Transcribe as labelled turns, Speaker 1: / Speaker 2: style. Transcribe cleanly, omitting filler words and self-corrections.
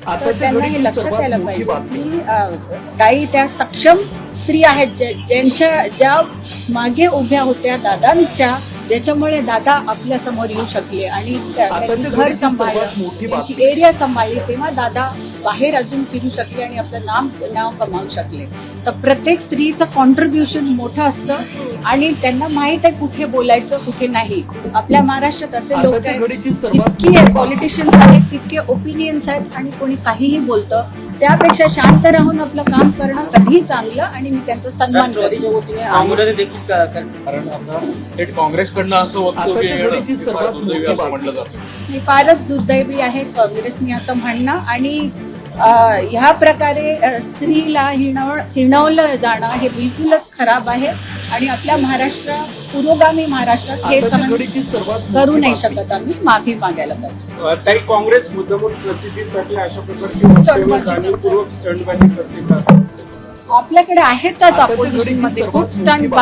Speaker 1: तर त्यांना हे लक्षात यायला पाहिजे की काही त्या सक्षम स्त्री आहेत ज्या मागे उभ्या होत्या दादांच्या, ज्याच्यामुळे दादा आपल्या समोर येऊ शकले आणि त्यांची घर सांभाळलं, त्यांची एरिया सांभाळली, तेव्हा दादा बाहेर अजून फिरू शकले आणि आपलं नाव कमावू शकले. तर प्रत्येक स्त्रीचं कॉन्ट्रीब्युशन मोठं असतं आणि त्यांना माहित आहे कुठे बोलायचं कुठे नाही. आपल्या महाराष्ट्रात असे लोक आहेत, जितकी पॉलिटिशियन्स आहेत तितके ओपिनियन्स आहेत आणि कोणी काहीही बोलतं. त्यापेक्षा शांत राहून आपलं काम करणं कधीही चांगलं आणि मी त्यांचा सन्मान करतो.
Speaker 2: कारण आता थेट काँग्रेसकडनं असं वक्तव्य म्हटलं जातं.
Speaker 1: हे फारच दुर्दैवी आहे काँग्रेसने असं म्हणणं आणि ह्या प्रकारे स्त्रीला हिणवलं जाणं हे बिलकुलच खराब आहे आणि आपल्या पुरोगामी महाराष्ट्रात हे सहन करू नाही शकत. आम्ही माफी मागायला पाहिजे.
Speaker 3: ताई, काँग्रेस मुद्दामून प्रसिद्धीसाठी अशा प्रकारची जाणीवपूर्वक स्टंटबाजी करते का?
Speaker 1: आपल्याकडे आहेतच ऑपोजिशन मध्ये खूप स्टंट